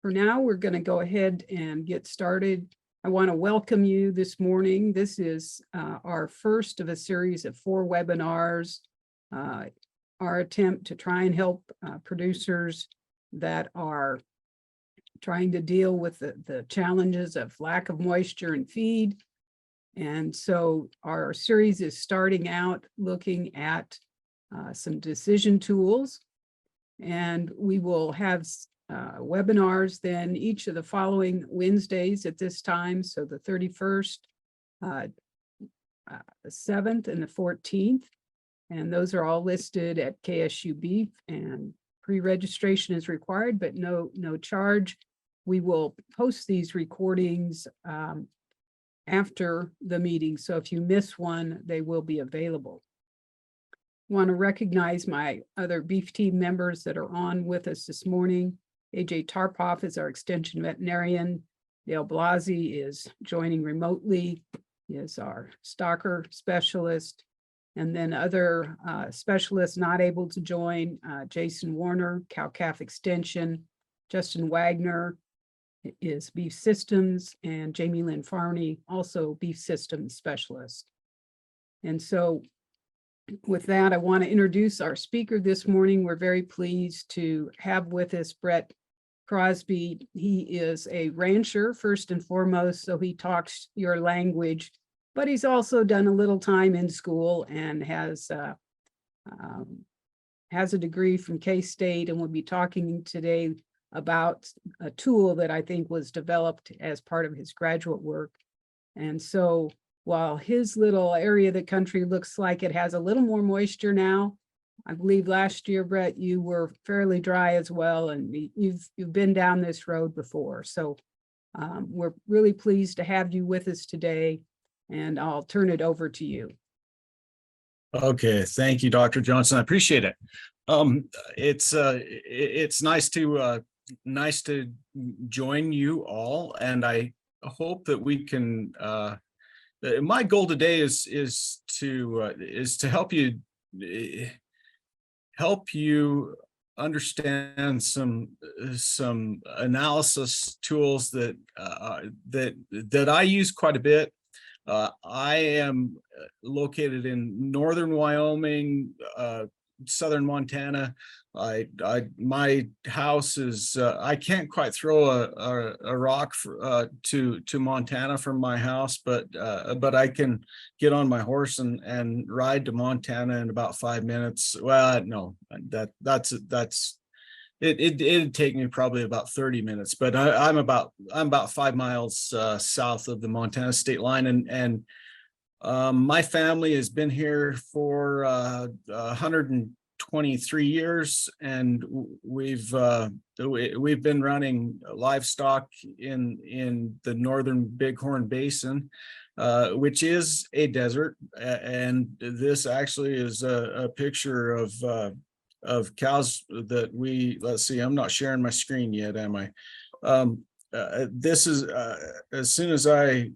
For now, we're going to go ahead and get started. I want to welcome you this morning. This is our first of a series of 4 webinars, our attempt to try and help producers that are trying to deal with the challenges of lack of moisture in feed. And so our series is starting out looking at some decision tools, and we will have webinars then each of the following Wednesdays at this time. So the 31st, the 7th, and the 14th. And those are all listed at KSU Beef, and pre-registration is required, but no charge. We will post these recordings after the meeting. So if you miss one, they will be available. Want to recognize my other beef team members that are on with us this morning. AJ Tarpoff is our extension veterinarian. Dale Blasi is joining remotely, he is our stocker specialist. And then other specialists not able to join, Jason Warner, cow-calf extension, Justin Wagner is beef systems, and Jamie Lynn Farney, also beef systems specialist. And so with that, I want to introduce our speaker this morning. We're very pleased to have with us Brett Crosby. He is a rancher first and foremost, so he talks your language, but he's also done a little time in school and has a degree from K-State, and we'll be talking today about a tool that I think was developed as part of his graduate work. And so while his little area of the country looks like it has a little more moisture now, I believe last year, Brett, you were fairly dry as well, and you've been down this road before. So we're really pleased to have you with us today, and I'll turn it over to you. Okay, thank you, Dr. Johnson. I appreciate it. It's nice to join you all, and I hope that we can. My goal today is to help you understand some analysis tools that I use quite a bit. I am located in northern Wyoming, southern Montana. My house is I can't quite throw a rock to Montana from my house, but I can get on my horse and ride to Montana in about 5 minutes. Well, no, it'd take me probably about 30 minutes, but I'm about 5 miles south of the Montana state line, and my family has been here for 123 years, and we've been running livestock in the northern Bighorn Basin, which is a desert. And this actually is a picture of cows that let's see, I'm not sharing my screen yet, am I? This is as soon as I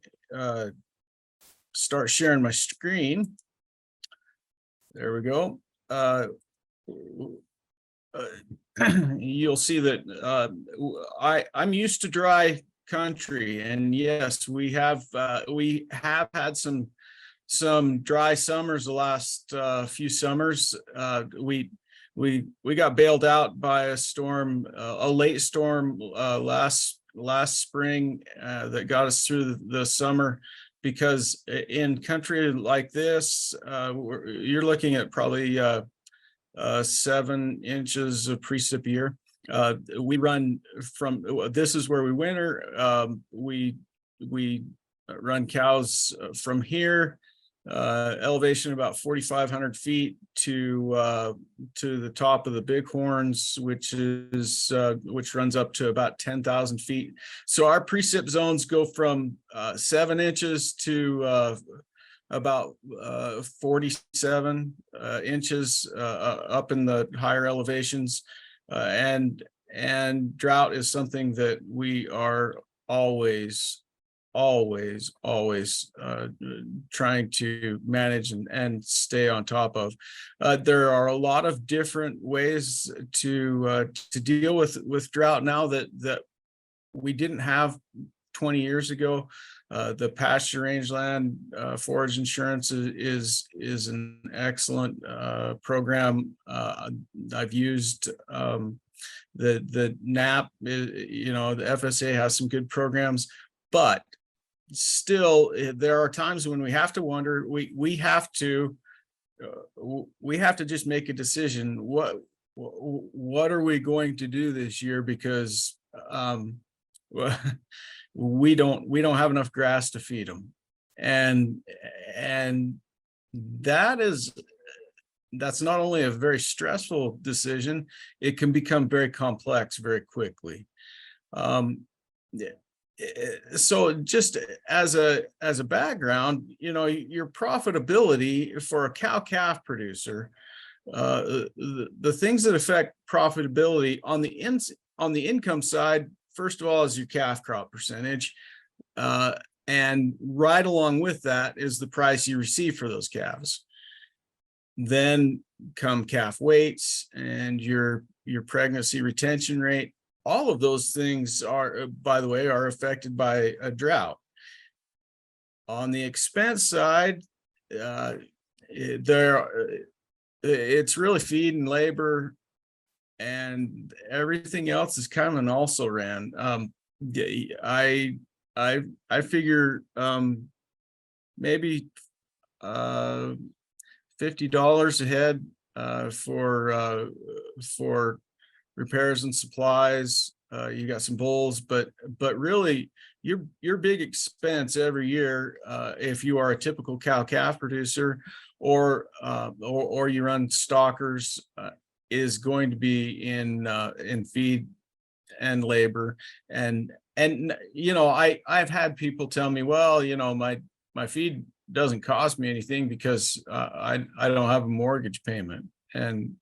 start sharing my screen. There we go. You'll see that I'm used to dry country, and yes, we have had some dry summers the last few summers. We got bailed out by a storm, a late storm last spring that got us through the summer. Because in country like this, you're looking at probably 7 inches of precip a year. We run from, this is where we winter. We run cows from here, elevation about 4,500 feet to the top of the Bighorns, which runs up to about 10,000 feet. So our precip zones go from 7 inches to about 47 inches up in the higher elevations, and drought is something that we are always trying to manage and stay on top of. There are a lot of different ways to deal with drought now that we didn't have 20 years ago. The pasture rangeland forage insurance is an excellent program. I've used the NAP, you know, the FSA has some good programs, but still there are times when we have to wonder, we have to just make a decision. What are we going to do this year? Because we don't have enough grass to feed them, and that's not only a very stressful decision, it can become very complex very quickly. So just as a background, you know, your profitability for a cow-calf producer, the things that affect profitability on the income side, first of all, is your calf crop percentage, and right along with that is the price you receive for those calves. Then come calf weights and your pregnancy retention rate. All of those things are, by the way, are affected by a drought. On the expense side, it's really feed and labor, and everything else is kind of an also ran. I figure maybe $50 a head for repairs and supplies. You got some bulls, but really your big expense every year, if you are a typical cow-calf producer or you run stockers, is going to be in feed and labor. And you know, I've had people tell me, well, you know, my feed doesn't cost me anything because I don't have a mortgage payment. And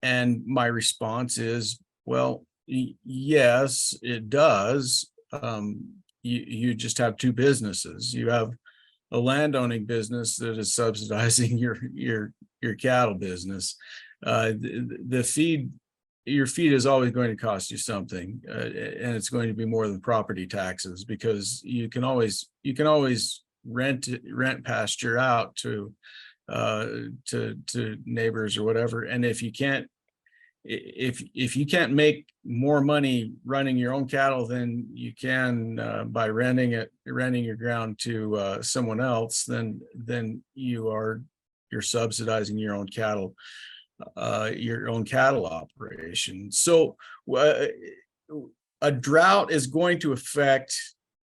my response is, well, yes, it does. You just have two businesses. You have a landowning business that is subsidizing your cattle business. Your feed is always going to cost you something, and it's going to be more than property taxes, because you can always rent pasture out to neighbors or whatever. And if you can't make more money running your own cattle than you can by renting your ground to someone else, then you're subsidizing your own cattle operation. So a drought is going to affect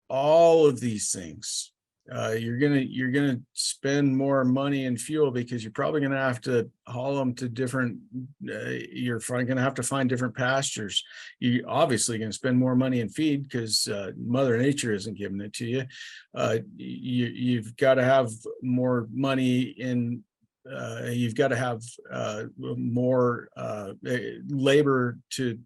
all of these things. You're gonna spend more money in fuel because you're probably gonna have to haul them to different. You're gonna have to find different pastures. You're obviously gonna spend more money in feed because Mother Nature isn't giving it to you. You've got to have more money in. You've got to have more labor to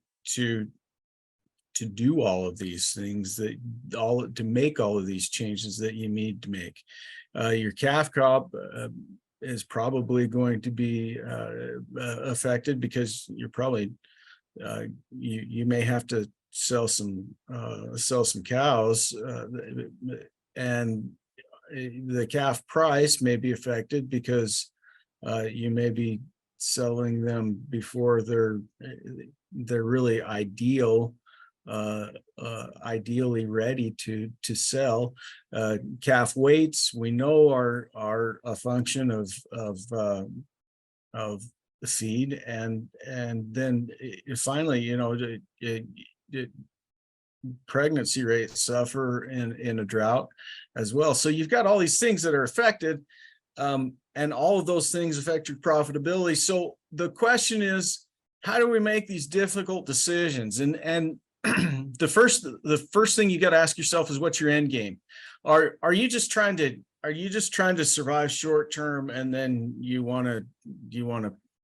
do all of these things, to make all of these changes that you need to make. Your calf crop is probably going to be affected because you're probably you may have to sell some cows, and the calf price may be affected because you may be selling them before they're really ideally ready to sell. Calf weights, we know, are a function of the feed, and then finally, you know, pregnancy rates suffer in a drought as well. So you've got all these things that are affected, and all of those things affect your profitability. So the question is, how do we make these difficult decisions? And the first thing you got to ask yourself is, what's your end game? Are you just trying to survive short term, and then you want to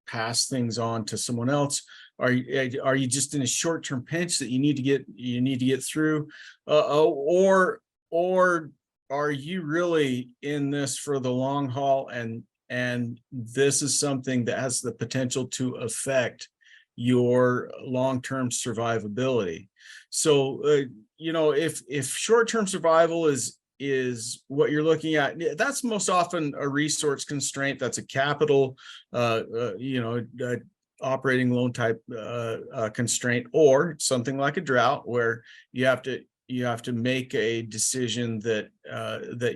pass things on to someone else? Are you just in a short term pinch that you need to get through, or are you really in this for the long haul, and this is something that has the potential to affect your long-term survivability. So, if short-term survival is what you're looking at, that's most often a resource constraint. That's a capital, operating loan type constraint, or something like a drought, where you have to make a decision that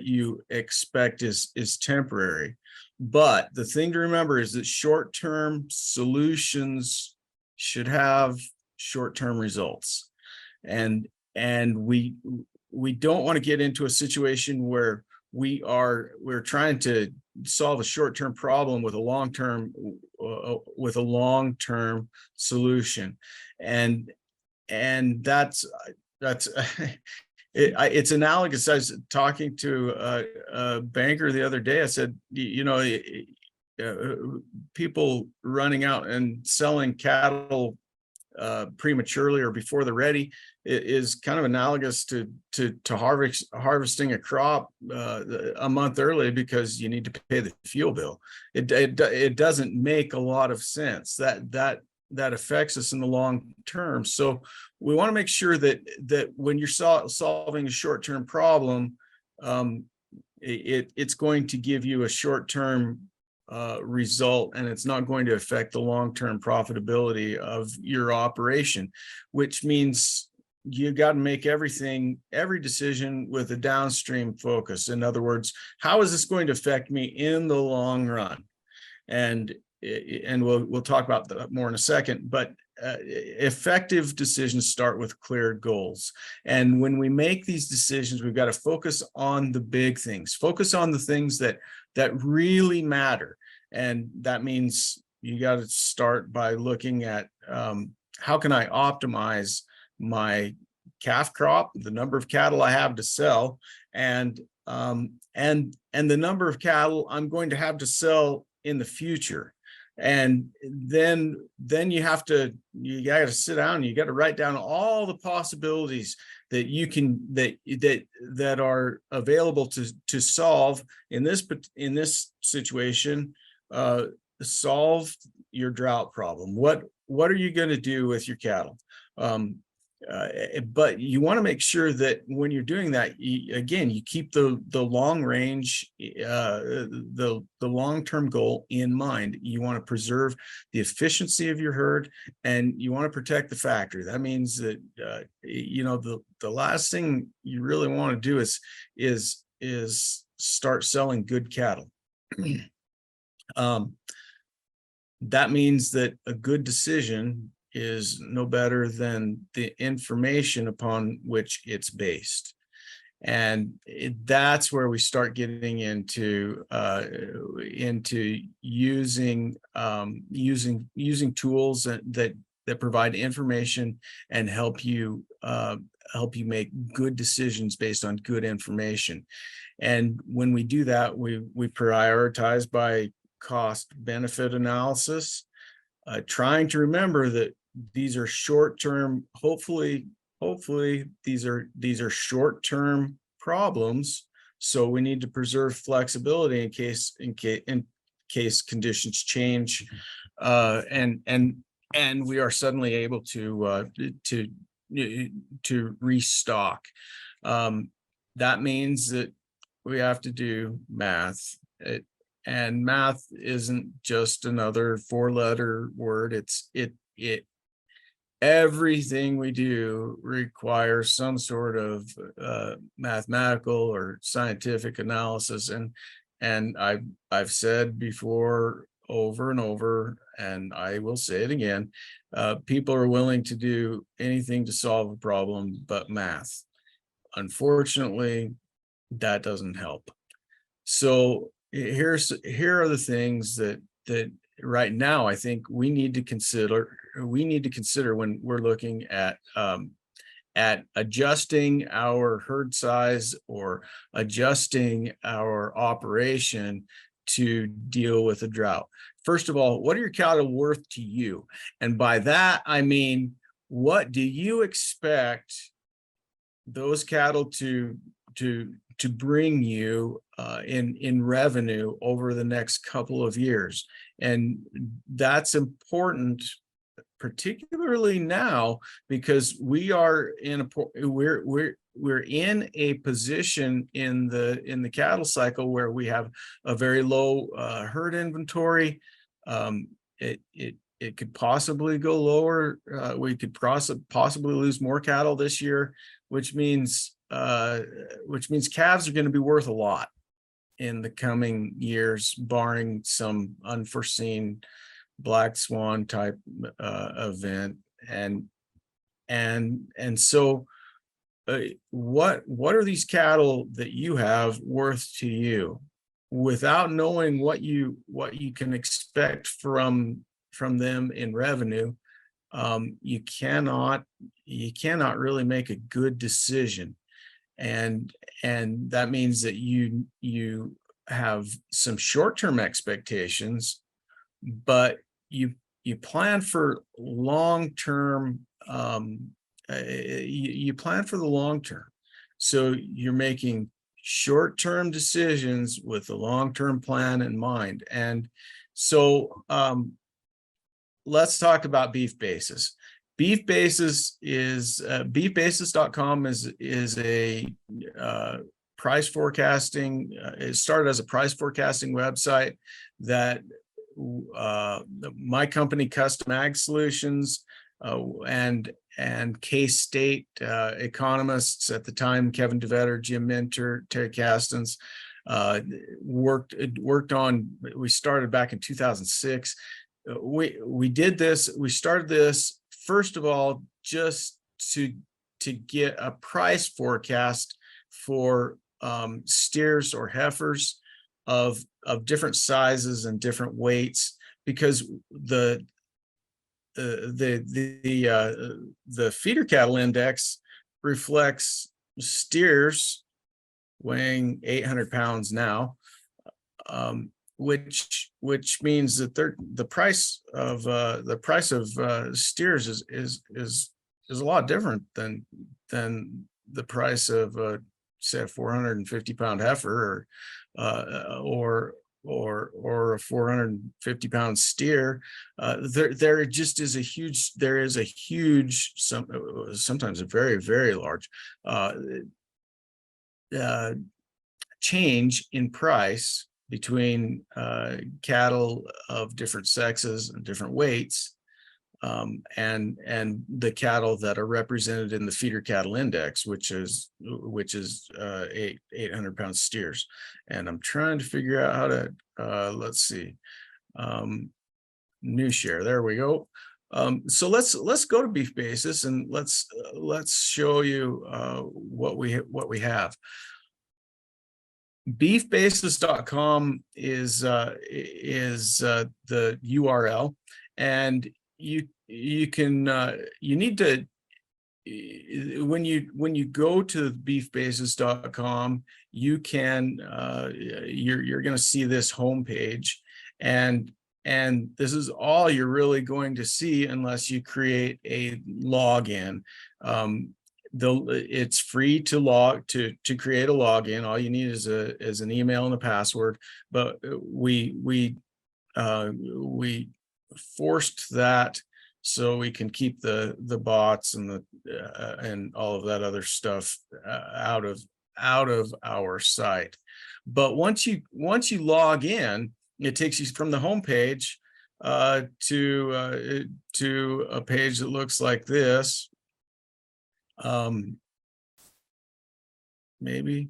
you expect is temporary. But the thing to remember is that short-term solutions should have short-term results, and we don't want to get into a situation where we're trying to solve a short-term problem with a long-term solution, and that's it's analogous. I was talking to a banker the other day. I said, people running out and selling cattle prematurely or before they're ready is kind of analogous to harvesting a crop a month early because you need to pay the fuel bill. It doesn't make a lot of sense. That affects us in the long term. So we want to make sure that when you're solving a short-term problem, it's going to give you a short-term result, and it's not going to affect the long-term profitability of your operation, which means you got to make every decision with a downstream focus. In other words, how is this going to affect me in the long run? And we'll talk about that more in a second, but effective decisions start with clear goals. And when we make these decisions, we've got to focus on the big things, focus on the things that really matter. And that means you got to start by looking at how can I optimize my calf crop, the number of cattle I have to sell, and the number of cattle I'm going to have to sell in the future. And then you got to sit down and you got to write down all the possibilities that you can that are available to solve in this situation. Solve your drought problem. What are you going to do with your cattle? But you want to make sure that when you're doing that, you keep the long range, the long-term goal in mind. You want to preserve the efficiency of your herd, and you want to protect the factory. That means that the last thing you really want to do is start selling good cattle. That means that a good decision is no better than the information upon which it's based. And that's where we start getting into using tools that provide information and help you make good decisions based on good information. And when we do that, we prioritize by cost benefit analysis, trying to remember that these are short-term. Hopefully these are short-term problems. So we need to preserve flexibility in case conditions change, and we are suddenly able to restock. That means that we have to do math. And math isn't just another four-letter word. Everything we do requires some sort of mathematical or scientific analysis. And I've said before over and over, and I will say it again, people are willing to do anything to solve a problem but math. Unfortunately, that doesn't help. So here are the things that right now I think we need to consider when we're looking at adjusting our herd size or adjusting our operation to deal with a drought. First of all, what are your cattle worth to you? And by that, I mean, what do you expect those cattle to bring you in revenue over the next couple of years? And that's important particularly now, because we are in we're in a position in the cattle cycle where we have a very low herd inventory. It could possibly go lower. We could possibly lose more cattle this year, which means calves are going to be worth a lot in the coming years, barring some unforeseen black swan type event. So what are these cattle that you have worth to you, without knowing what you can expect from them in revenue? You cannot really make a good decision. And that means that you have some short-term expectations, but you plan for long-term. You plan for the long term, so you're making short-term decisions with a long-term plan in mind. And so let's talk about Beef Basis. Beef Basis is beefbasis.com is a price forecasting. It started as a price forecasting website that my company, Custom Ag Solutions, and K-State economists at the time, Kevin DeVetter, Jim Minter, Terry Castens, worked on. We started back in 2006. We did this. We started this first of all just to get a price forecast for steers or heifers of different sizes and different weights, because the feeder cattle index reflects steers weighing 800 pounds now, which means that the price of steers is a lot different than the price of say a 450 pound heifer, or a 450 pound steer. There just is a huge, sometimes a very, very large change in price between cattle of different sexes and different weights, and the cattle that are represented in the feeder cattle index, which is 800 pound steers. And I'm trying to figure out how to let's see, new share. There we go. So let's go to Beef Basis and let's show you what we have. Beefbasis.com is the URL, and you need to, when you go to beefbasis.com, you can you're going to see this homepage, and this is all you're really going to see unless you create a login. It's free to create a login. All you need is an email and a password. But we forced that so we can keep the bots and and all of that other stuff out of our site. But once you log in, it takes you from the homepage to a page that looks like this. Maybe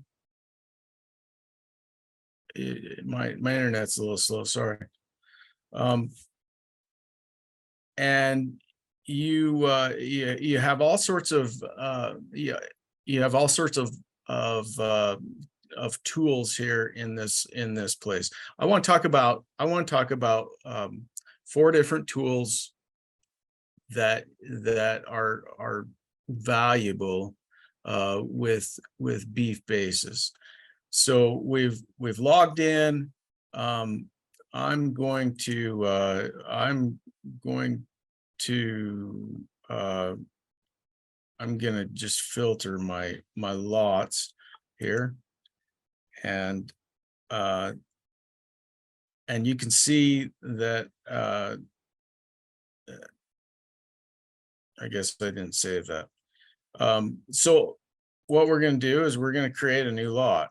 my internet's a little slow, sorry. And you have all sorts of tools here in this place. I want to talk about 4 different tools that are valuable with Beef Basis. So we've logged in. I'm going to just filter my lots here, and you can see that I guess I didn't save that. So what we're going to do is we're going to create a new lot.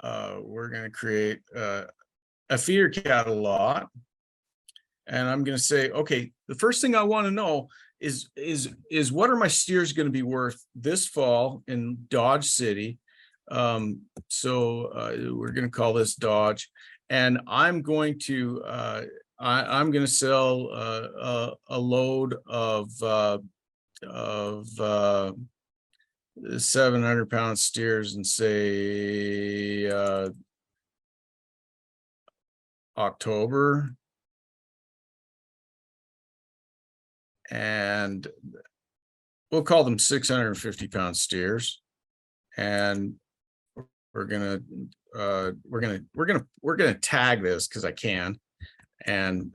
We're going to create a feeder cattle lot. And I'm going to say, okay, the first thing I want to know is what are my steers going to be worth this fall in Dodge City? So we're going to call this Dodge, and I'm going to I'm going to sell a load of 700-pound steers and say October, and we'll call them 650-pound steers, and we're gonna tag this because I can, and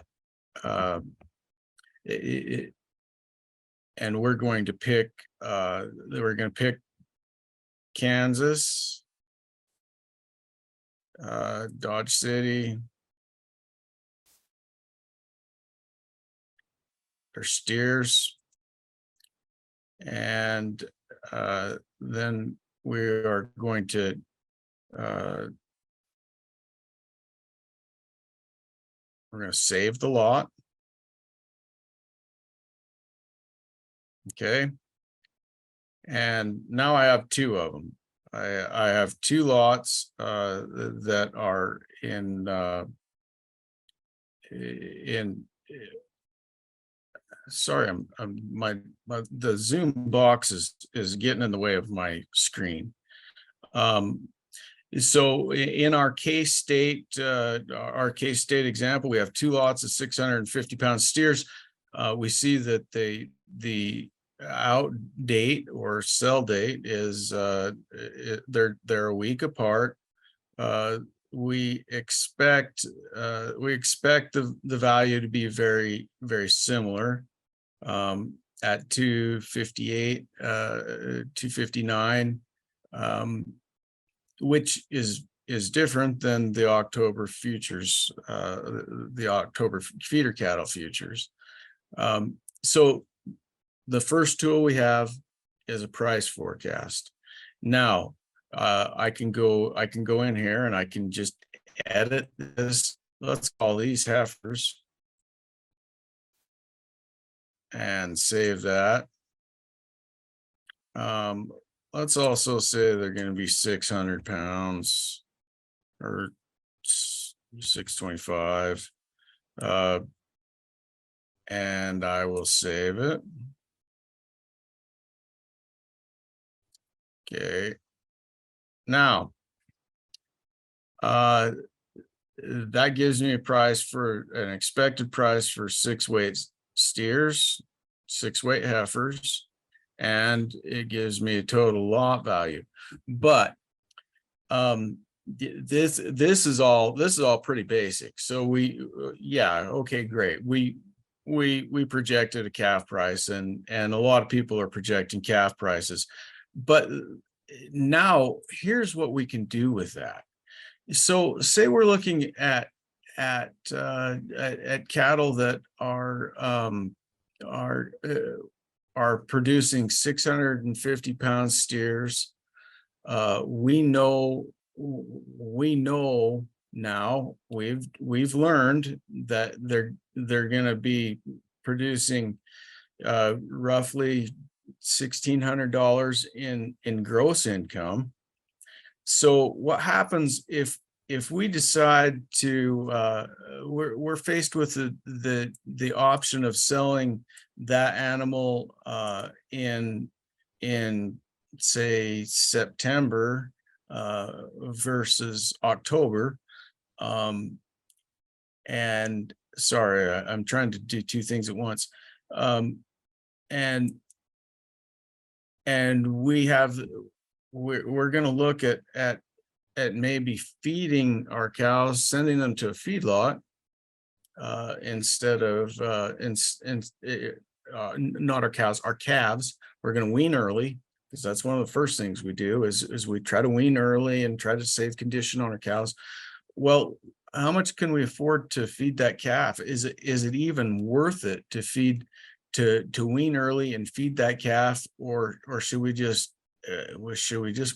and we're going to pick Kansas, Dodge City, or steers, and then we are going to we're going to save the lot. Okay. And now I have two of them. I have two lots that are in sorry, the Zoom box is getting in the way of my screen. So in our case state example, we have two lots of 650-pound steers. We see that the out date or sell date is they're a week apart. We expect the value to be very, very similar at 258, 259, which is different than the October futures, the October feeder cattle futures. So the first tool we have is a price forecast. Now, I can go in here and I can just edit this. Let's call these heifers and save that. Let's also say they're going to be 600 pounds or 625. And I will save it. Okay. Now, that gives me a price for an expected price for 6-weight steers, 6-weight heifers, and it gives me a total lot value. But this is all pretty basic. So yeah, okay, great. We projected a calf price, and a lot of people are projecting calf prices. But now here's what we can do with that. So say we're looking at cattle that are producing 650-pound steers. We know now, we've learned that they're going to be producing roughly $1,600 in gross income. So what happens if we decide to we're faced with the option of selling that animal in say September versus October, and sorry, I'm trying to do two things at once, and we're going to look at maybe feeding our cows, sending them to a feedlot instead of not our cows, our calves. We're going to wean early, because that's one of the first things we do is we try to wean early and try to save condition on our cows. Well, how much can we afford to feed that calf? Is it even worth it to feed to wean early and feed that calf, or should we just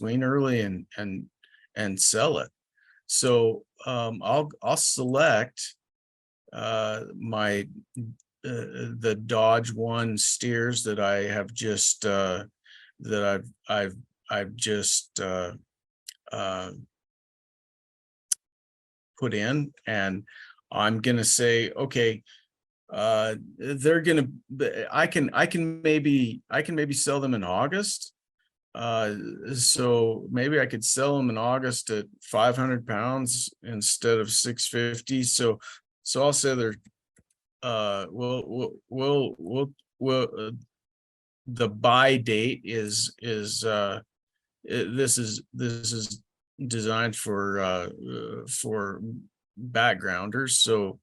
wean early and sell it? So I'll select my the Dodge 1 steers that I have just that I've just put in, and I'm gonna say, okay, they're gonna, I can maybe sell them in August. So maybe I could sell them in August at 500 pounds instead of 650. So I'll say they're we'll the buy date is this is designed for backgrounders. So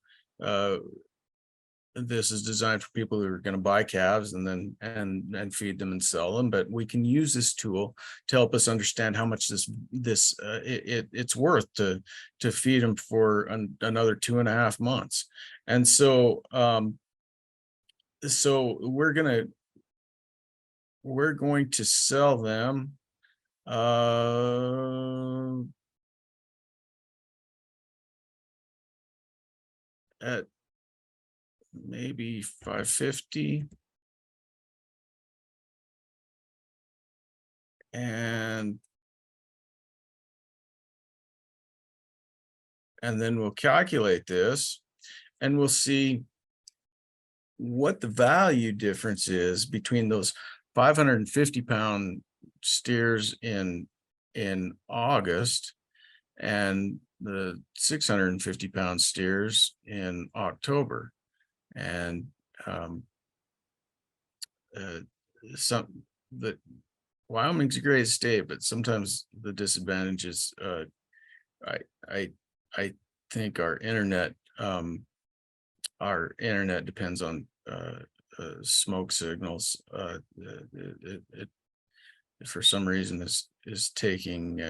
this is designed for people who are going to buy calves and then and feed them and sell them. But we can use this tool to help us understand how much it's worth to feed them for another 2.5 months. And so so we're going to sell them at maybe 550, and then we'll calculate this and we'll see what the value difference is between those 550-pound steers in August and the 650-pound steers in October. And some that Wyoming's a great state, but sometimes the disadvantage is I think our internet depends on smoke signals. It for some reason is taking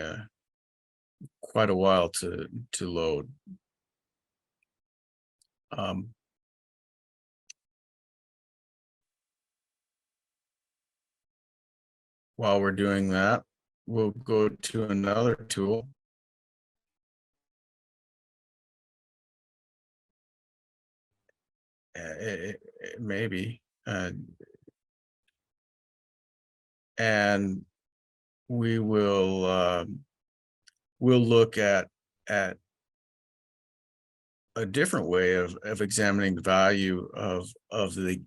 quite a while to load. While we're doing that, we'll go to another tool. Maybe, and we will we'll look at a different way of examining the value of the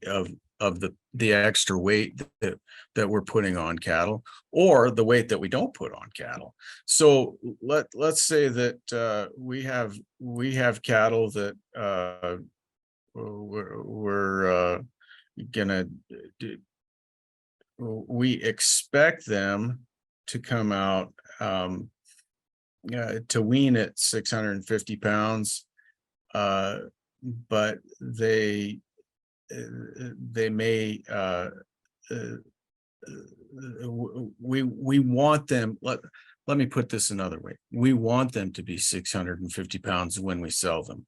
extra weight that we're putting on cattle, or the weight that we don't put on cattle. So let's say that we have cattle that we're gonna do. We expect them to come out to wean at 650 pounds, but they may we want them, let me put this another way, we want them to be 650 pounds when we sell them.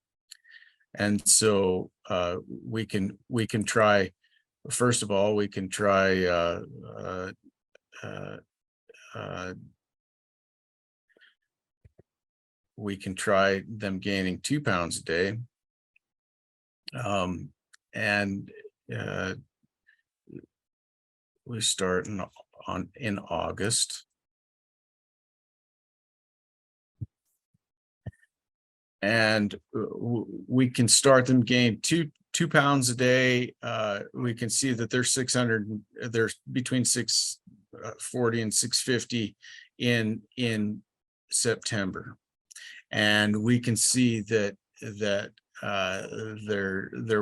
And so we can try, first of all, we can try we can try them gaining 2 pounds a day. And we start in August. And we can start them gain 2 pounds a day. We can see that they're between 640 and 650 in September. And we can see that they're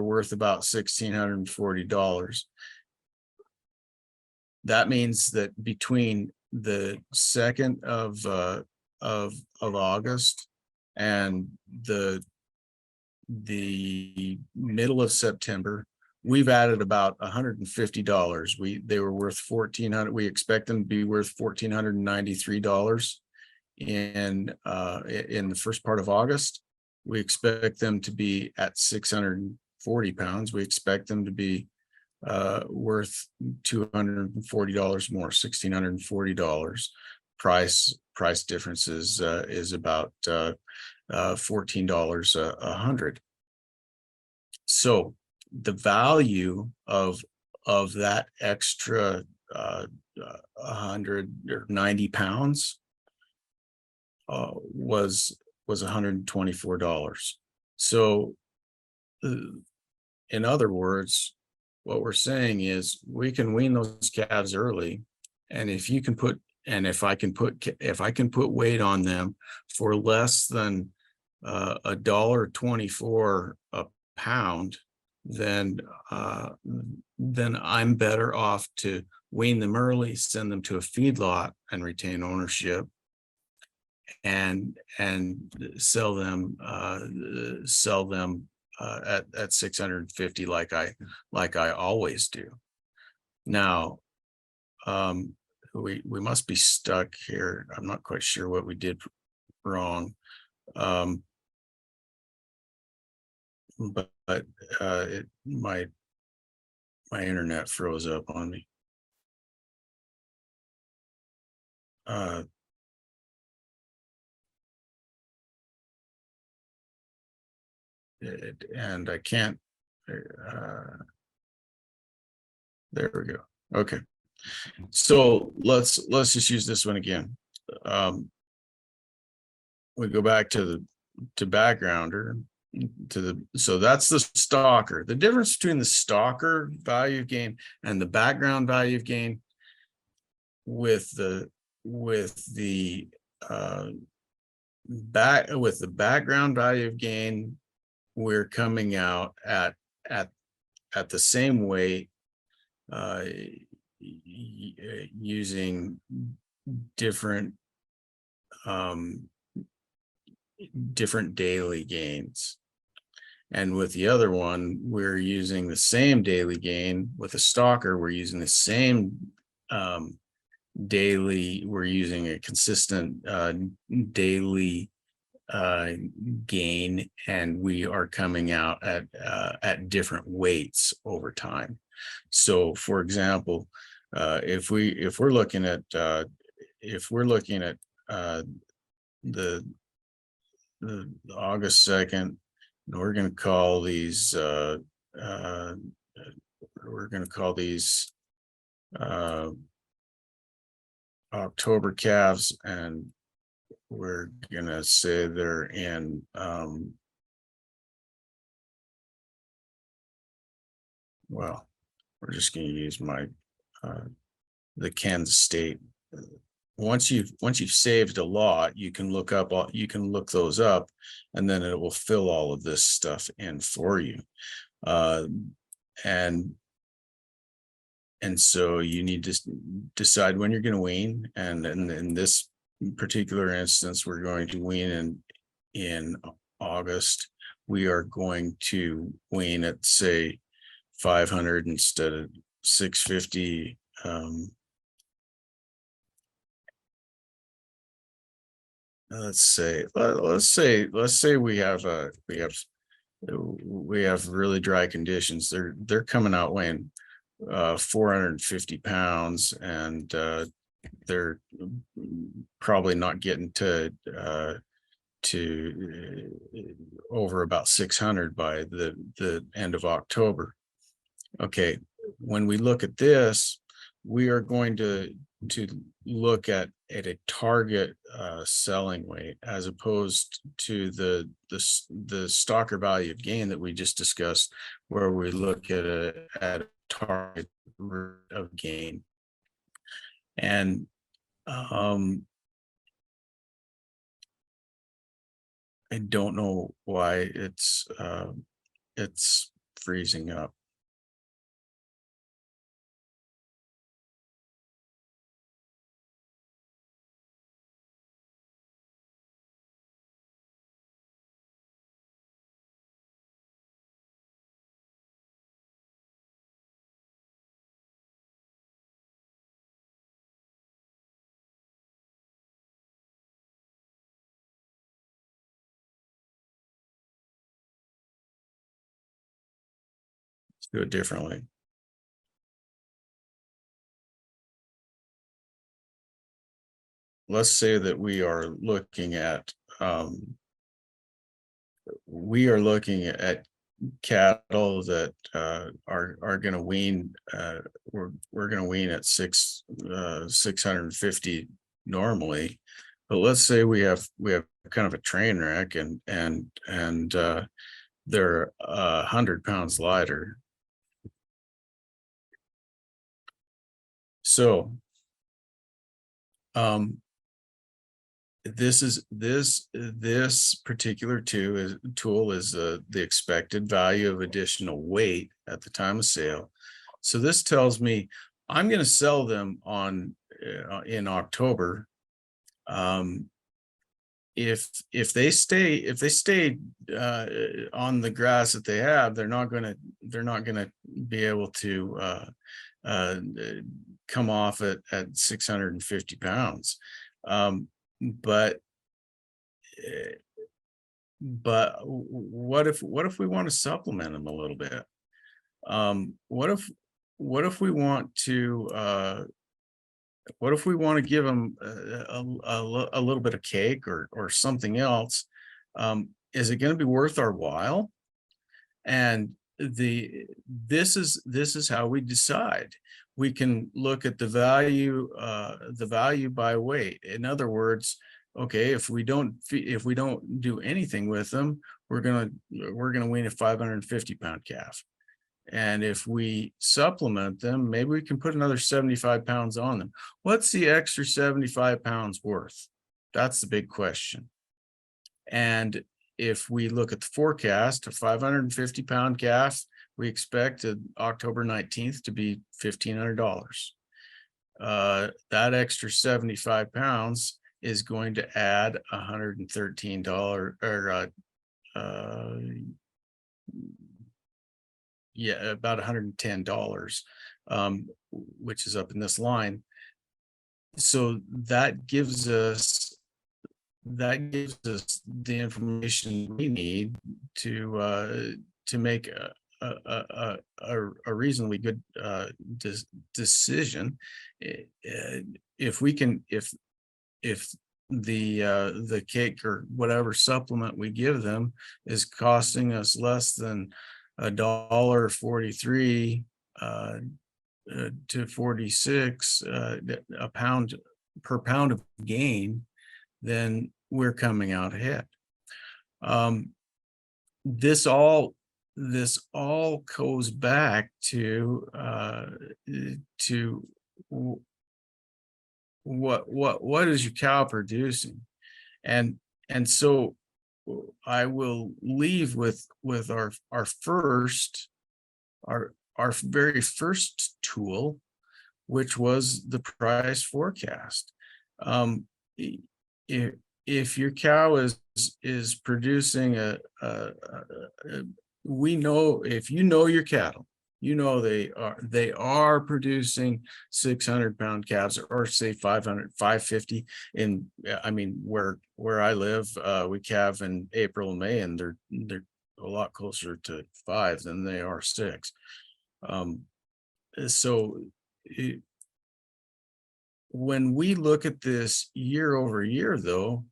worth about $1,640. That means that between the 2nd of August and the middle of September, we've added about $150. They were worth $1,400. We expect them to be worth $1,493 in the first part of August. We expect them to be at 640 pounds. We expect them to be worth $240 more, $1,640. Price difference is about $14 a hundred. So the value of that extra 190 pounds was $124. So in other words, what we're saying is we can wean those calves early, and if you can put, and if I can put weight on them for less than $1.24 a pound, then I'm better off to wean them early, send them to a feedlot and retain ownership, and sell them at 650 like I always do. Now, we must be stuck here. I'm not quite sure what we did wrong. But my internet froze up on me. And I can't. There we go. Okay, so let's just use this one again. We go back to backgrounder. So that's the stalker. The difference between the stalker value of gain and the background value of gain with the background value of gain, we're coming out at the same weight using different daily gains. And with the other one, we're using the same daily gain. With a stalker, we're using the same daily, we're using a consistent daily gain, and we are coming out at different weights over time. So for example, if we're looking at the August 2nd, we're going to call these October calves, and we're gonna say they're in well, we're just going to use my the Kansas State. Once you've saved a lot, you can look those up, and then it will fill all of this stuff in for you. And so you need to decide when you're going to wean. And in this particular instance, we're going to wean in August. We are going to wean at, say, 500 instead of 650. Let's say we have really dry conditions. They're coming out weighing 450 pounds, and they're probably not getting to over about 600 by the end of October. Okay, when we look at this, we are going to look at a target selling weight, as opposed to the stalker value of gain that we just discussed, where we look at a target of gain. And I don't know why it's freezing up. Let's do it differently. let's say that we are looking at cattle that are going to wean. We're going to wean at 650 normally, but let's say we have kind of a train wreck and they're 100 pounds lighter. So this particular tool is the expected value of additional weight at the time of sale. So this tells me I'm going to sell them on in October. If they stay on the grass that they have, they're not going to be able to come off at 650 pounds. But what if we want to supplement them a little bit? What if we want to give them a little bit of cake or something else? Is it going to be worth our while? And this is how we decide. We can look at the value by weight. In other words, okay, if we don't do anything with them, we're gonna wean a 550 pound calf. And if we supplement them, maybe we can put another 75 pounds on them. What's the extra 75 pounds worth? That's the big question. And if we look at the forecast, a 550 pound calf, we expect October 19th to be $1,500. That extra 75 pounds is going to add $113 or about $110, which is up in this line. So that gives us the information we need to make a reasonably good decision. If the cake or whatever supplement we give them is costing us less than $1.43 to 46 a pound per pound of gain, then we're coming out ahead. This all goes back to what is your cow producing, and so I will leave with our very first tool, which was the price forecast. If your cow is producing we know, if you know your cattle, you know they are producing 600 pound calves, or say 500, 550. In I mean, where I live, we calve in April and May, and they're a lot closer to 5 than they are 6. So when we look at this year over year, though,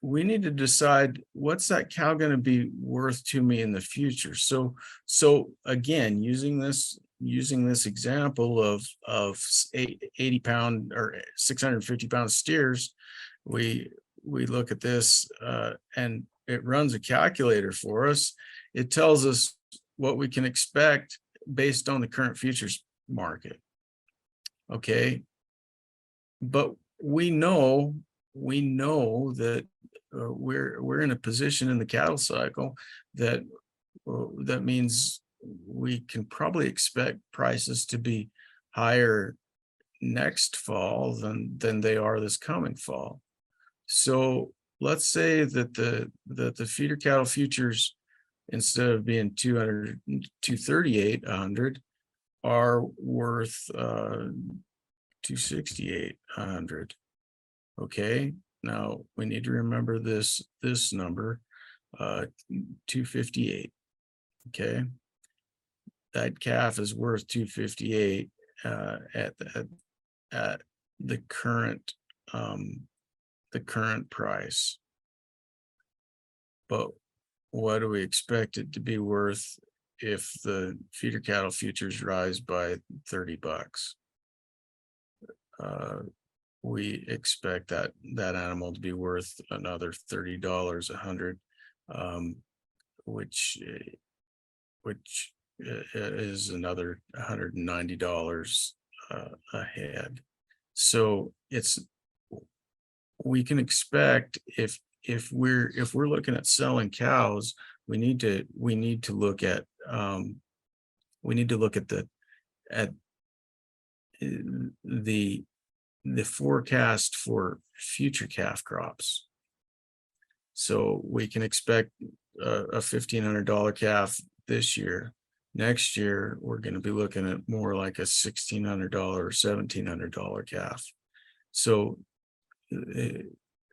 we need to decide, what's that cow going to be worth to me in the future. So again, using this example of 80 pound or 650 pound steers, we look at this and it runs a calculator for us. It tells us what we can expect based on the current futures market. Okay, but we know that we're in a position in the cattle cycle that means we can probably expect prices to be higher next fall than they are this coming fall. So let's say that the feeder cattle futures, instead of being 200, 238, 100, are worth 268, 100. Okay, now we need to remember this number, 258. Okay, that calf is worth 258 at the current price. But what do we expect it to be worth if the feeder cattle futures rise by $30? We expect that animal to be worth another $30 a hundred, which is another $190 a head. So we can expect if we're looking at selling cows, we need to look at the forecast for future calf crops. So we can expect a $1,500 calf this year. Next year, we're going to be looking at more like a $1,600 or $1,700 calf. So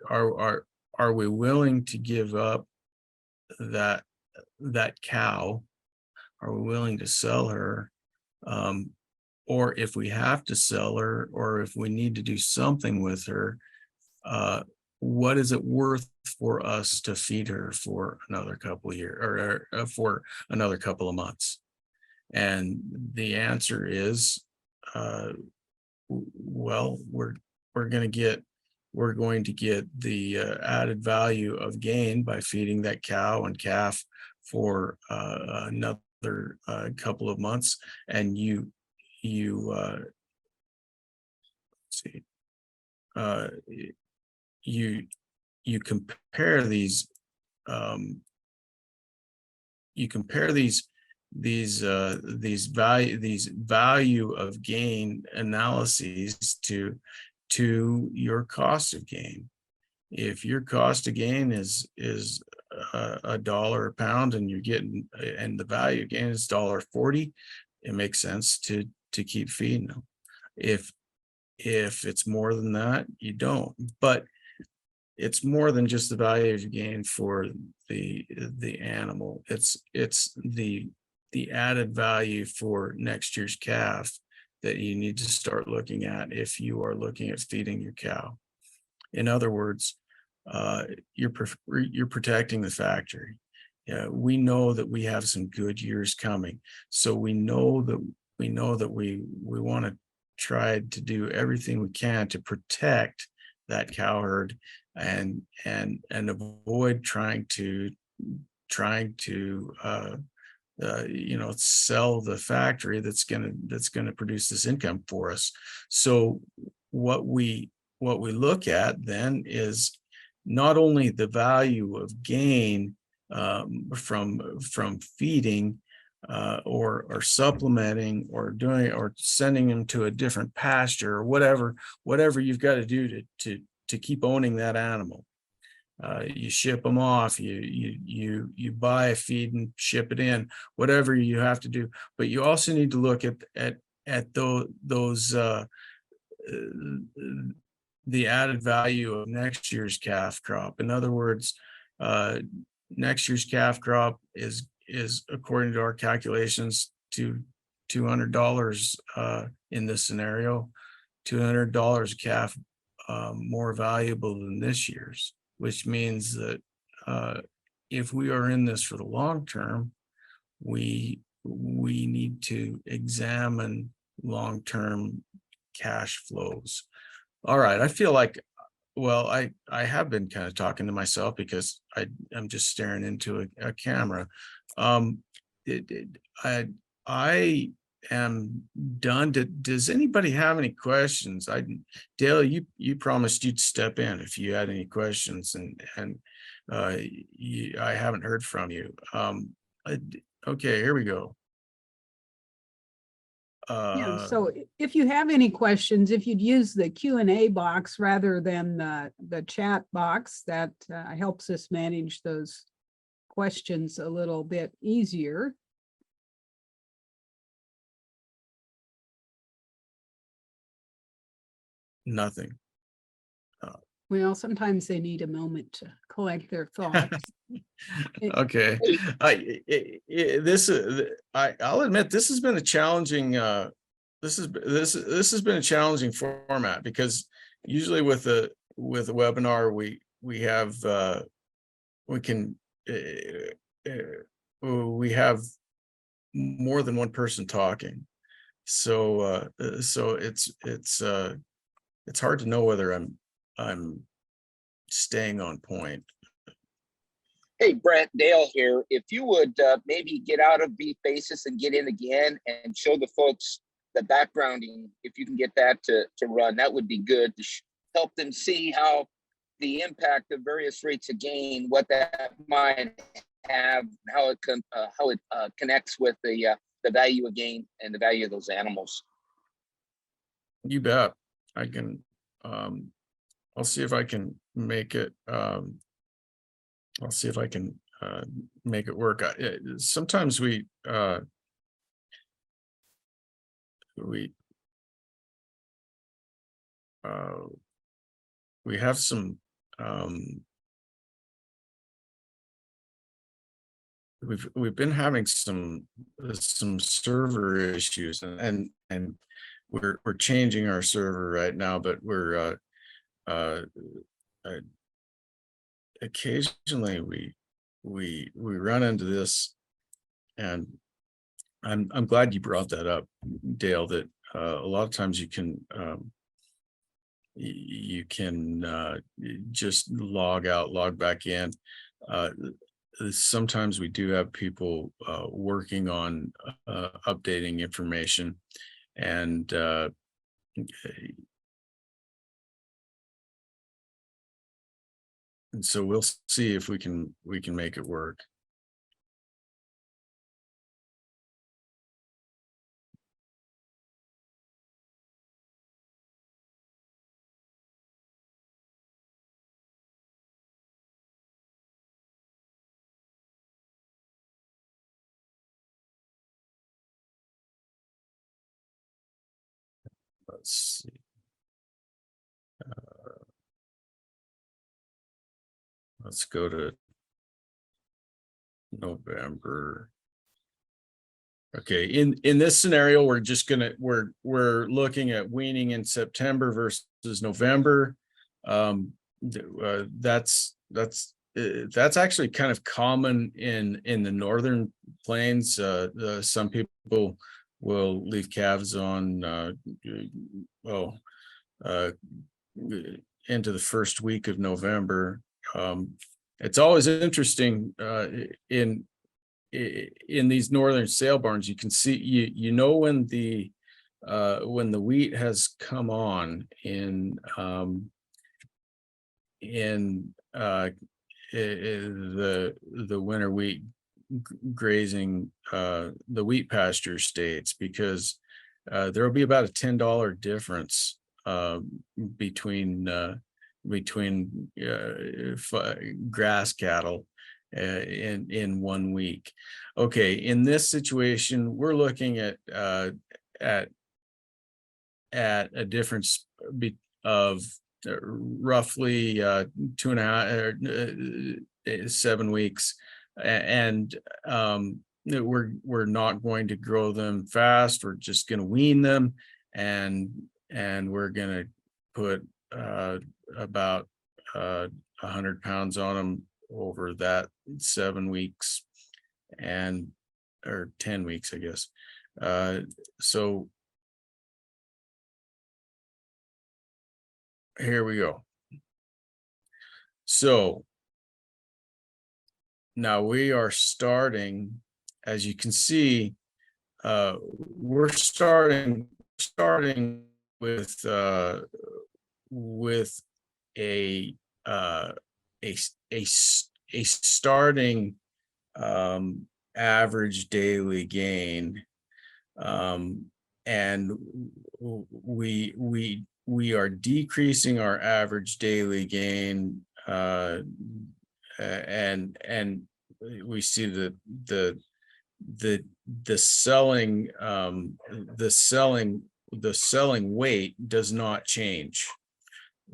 are we willing to give up that cow? Are we willing to sell her? Or if we have to sell her, or if we need to do something with her, what is it worth for us to feed her for another couple of years, or for another couple of months? And the answer is, well, we're going to get the added value of gain by feeding that cow and calf for another couple of months. And you compare these value of gain analyses to your cost of gain. If your cost of gain is $1 a pound, and the value of gain is $1.40, it makes sense to keep feeding them. If it's more than that, you don't. But it's more than just the value of gain for the animal. It's the added value for next year's calf that you need to start looking at if you are looking at feeding your cow. In other words, you're protecting the factory. Yeah, we know that we have some good years coming, so we know that we want to try to do everything we can to protect that cow herd and avoid trying to sell the factory that's gonna produce this income for us. So what we look at then is not only the value of gain from feeding or supplementing or sending them to a different pasture, or whatever you've got to do to keep owning that animal. You ship them off, you buy a feed and ship it in, whatever you have to do. But you also need to look at those the added value of next year's calf crop. In other words, next year's calf crop is according to our calculations to $200 in this scenario, $200 a calf more valuable than this year's, which means that if we are in this for the long term, we need to examine long-term cash flows. All right, I feel like, well, I have been kind of talking to myself because I'm just staring into a camera. I am done. Does anybody have any questions? Dale, you promised you'd step in if you had any questions, and I haven't heard from you. Okay, here we go. Yeah, so if you have any questions, if you'd use the Q&A box rather than the chat box, that helps us manage those questions a little bit easier. Nothing. Well, sometimes they need a moment to collect their thoughts. Okay. I'll admit this has been a challenging this has been a challenging format, because usually with a webinar, we have we can we have more than one person talking. So it's hard to know whether I'm staying on point. Hey, Brent, Dale here. If you would maybe get out of Beef Basis and get in again and show the folks the backgrounding, if you can get that to run, that would be good to help them see how the impact of various rates of gain, what that might have, how it connects with the value of gain and the value of those animals. You bet. I can. I'll see if I can make it. I'll see if I can make it work. Sometimes we have some we've been having some server issues, and we're changing our server right now, but we're occasionally we run into this, and I'm glad you brought that up, Dale, that a lot of times you can just log out, log back in. Sometimes we do have people working on updating information, and so we'll see if we can make it work. Let's see. Let's go to November. Okay, in this scenario, we're just gonna we're looking at weaning in September versus November. That's actually kind of common in the northern plains. Some people will leave calves on into the first week of November. It's always interesting in these northern sale barns. You can see you know when the wheat has come on in the winter wheat grazing the wheat pasture states, because there will be about a $10 difference between grass cattle in 1 week. Okay, in this situation, we're looking at a difference of roughly 2.5 7 weeks, and we're not going to grow them fast. We're just going to wean them, and we're going to put about 100 pounds on them over that 7 weeks, or 10 weeks, I guess. So here we go. So now we are starting, as you can see, we're starting with a starting average daily gain, and we are decreasing our average daily gain, and we see the selling weight does not change.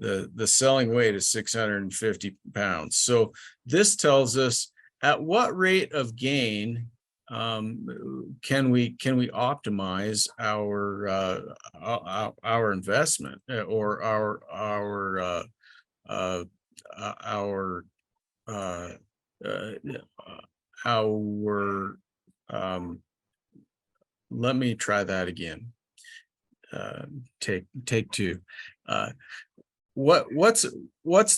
The selling weight is 650 pounds. So this tells us at what rate of gain can we optimize our investment or our let me try that again. Take two. What's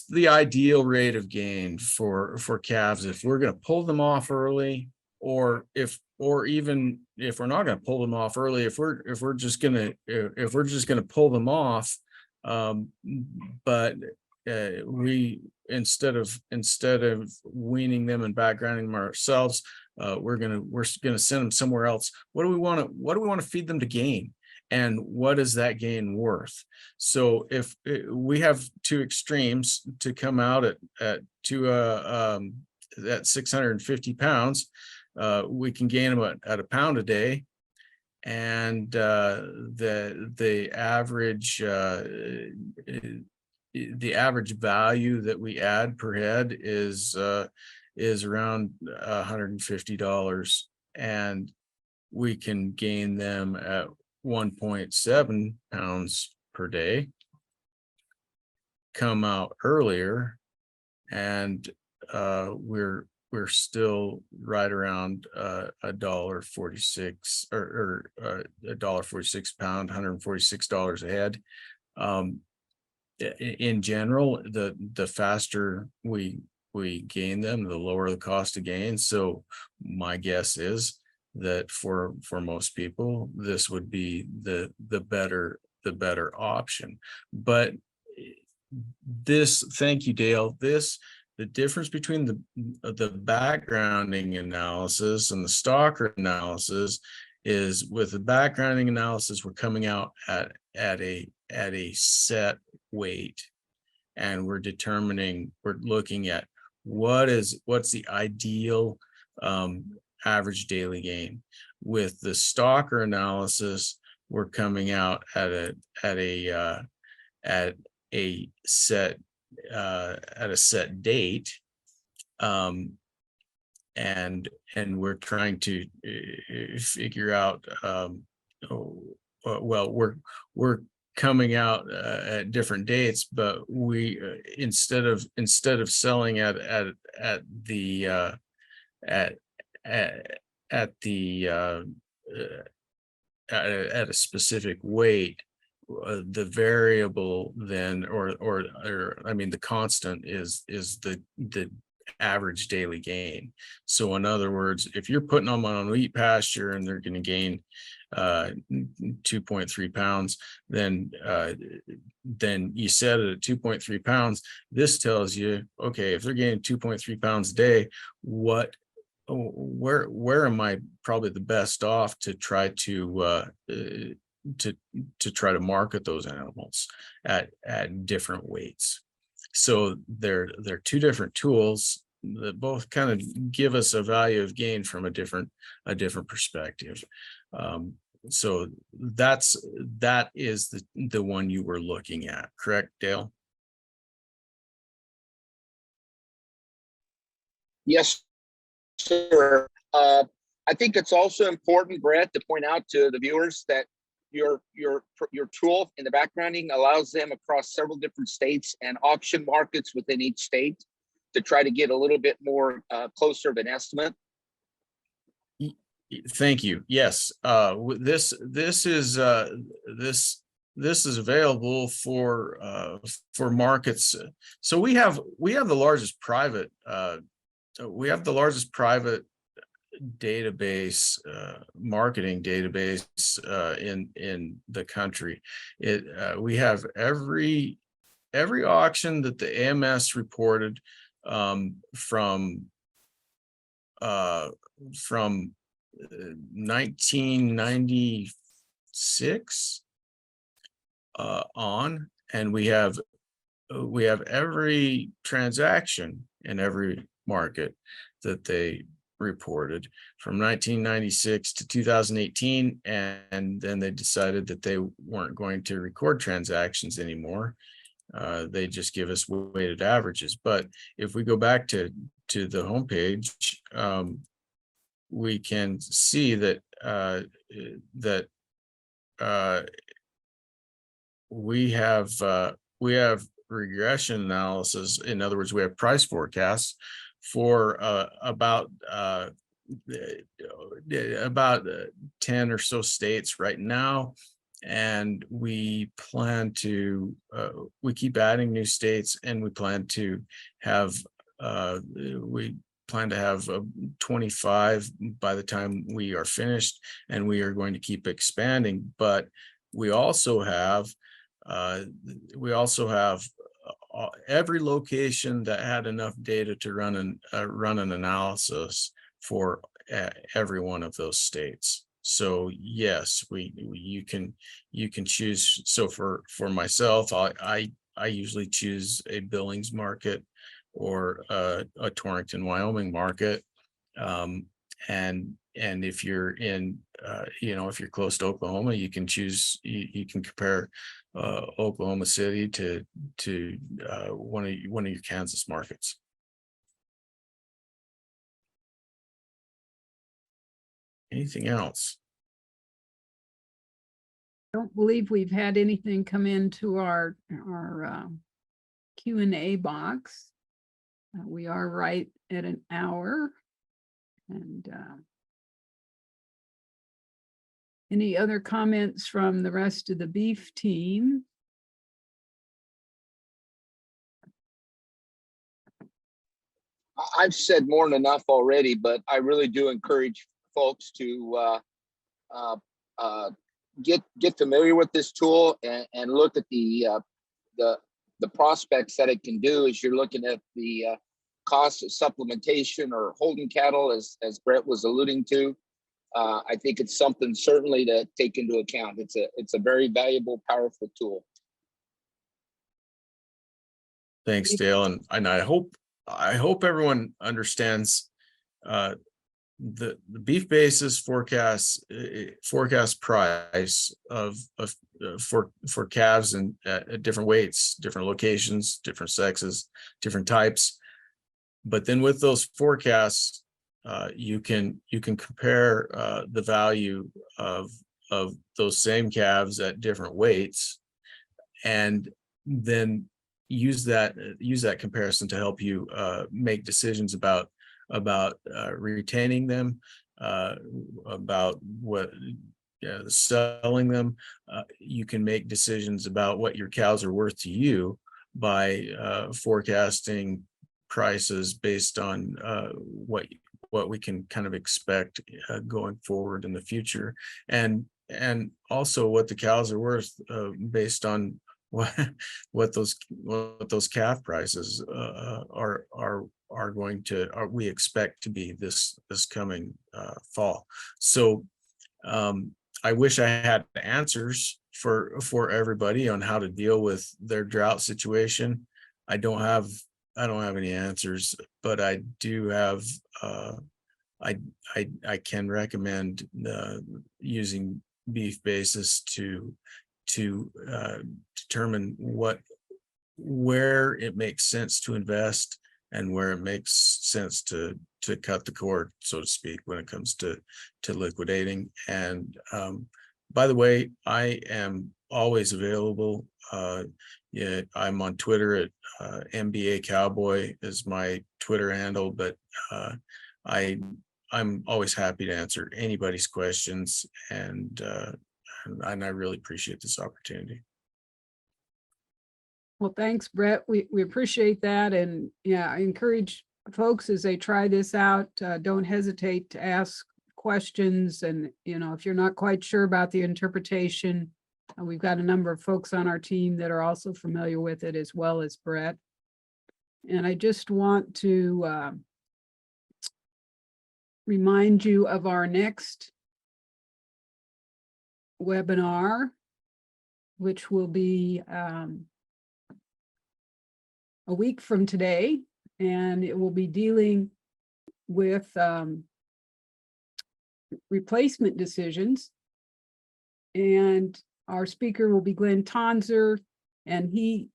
the ideal rate of gain for calves if we're going to pull them off early, or even if we're not going to pull them off early, if we're just going to pull them off, but we instead of weaning them and backgrounding them ourselves, we're gonna send them somewhere else. What do we want to feed them to gain, and what is that gain worth? So if we have two extremes to come out at 650 pounds, we can gain them at a pound a day, and the average value that we add per head is around $150, and we can gain them at 1.7 pounds per day, come out earlier, and we're still right around $1.46 or $1.46 pound, $146 a head. In general, the faster we gain them, the lower the cost of gain. So my guess is that for most people, this would be the better option. But thank you, Dale. The difference between the backgrounding analysis and the stalker analysis is, with the backgrounding analysis, we're coming out at a set weight, and we're looking at what's the ideal average daily gain. With the stalker analysis, we're coming out at a set date, and we're trying to figure out well, we're coming out at different dates, but we instead of selling at the at a specific weight, the variable then, or I mean, the constant is the average daily gain. So in other words, if you're putting them on a wheat pasture and they're going to gain 2.3 pounds, then you set it at 2.3 pounds. This tells you, okay, if they're gaining 2.3 pounds a day, where am I probably the best off to try to try to market those animals at different weights. So they're two different tools that both kind of give us a value of gain from a different perspective. So that is the one you were looking at, correct, Dale? Yes, sir. I think it's also important, Brett, to point out to the viewers that your tool in the backgrounding allows them across several different states and auction markets within each state to try to get a little bit more closer of an estimate. Thank you. Yes, this is available for markets. So we have the largest private database, marketing database in the country. We have every auction that the AMS reported from 1996 on, and we have every transaction in every market that they reported from 1996 to 2018, and then they decided that they weren't going to record transactions anymore. They just give us weighted averages. But if we go back to the homepage, see that we have regression analysis. In other words, we have price forecasts for about 10 or so states right now, and we plan to we keep adding new states, and we plan to have 25 by the time we are finished, and we are going to keep expanding. But we also have every location that had enough data to run an analysis for every one of those states. So yes, you can choose. So for myself, I usually choose a Billings market or a Torrington, Wyoming market. And if you're in, if you're close to Oklahoma, you can choose. You can compare Oklahoma City to one of your Kansas markets. Anything else? I don't believe we've had anything come into our Q&A box. We are right at an hour. And any other comments from the rest of the beef team? I've said more than enough already, but I really do encourage folks to get familiar with this tool and look at the prospects that it can do as you're looking at the cost of supplementation or holding cattle, as Brett was alluding to. I think it's something certainly to take into account. It's a very valuable, powerful tool. Thanks, Dale, and I hope everyone understands the beef basis forecast price for calves and at different weights, different locations, different sexes, different types. But then with those forecasts, you can compare the value of those same calves at different weights, and then use that comparison to help you make decisions about retaining them, about what selling them. You can make decisions about what your cows are worth to you by forecasting prices based on what we can kind of expect going forward in the future, and also what the cows are worth based on what those calf prices we expect to be this coming fall. So I wish I had answers for everybody on how to deal with their drought situation. I don't have any answers, but I do have I can recommend using beef basis to determine where it makes sense to invest and where it makes sense to cut the cord, so to speak, when it comes to liquidating. And by the way, I am always available. Yeah, I'm on Twitter at MBA Cowboy is my Twitter handle, but I'm always happy to answer anybody's questions, and I really appreciate this opportunity. Well, thanks, Brett. We appreciate that. And yeah, I encourage folks as they try this out, don't hesitate to ask questions. And, if you're not quite sure about the interpretation, we've got a number of folks on our team that are also familiar with it, as well as Brett. And I just want to remind you of our next webinar, which will be a week from today, and it will be dealing with replacement decisions. And our speaker will be Glenn Tonzer, and he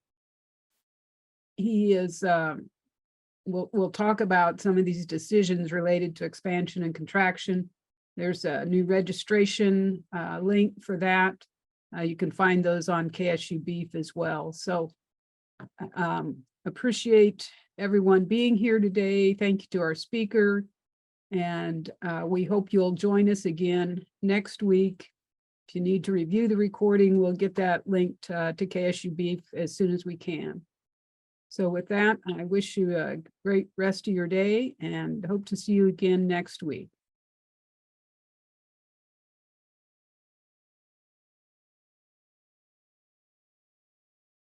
is we'll talk about some of these decisions related to expansion and contraction. There's a new registration link for that. You can find those on KSU Beef as well. So appreciate everyone being here today. Thank you to our speaker. And we hope you'll join us again next week. If you need to review the recording, we'll get that linked to KSU Beef as soon as we can. So with that, I wish you a great rest of your day and hope to see you again next week.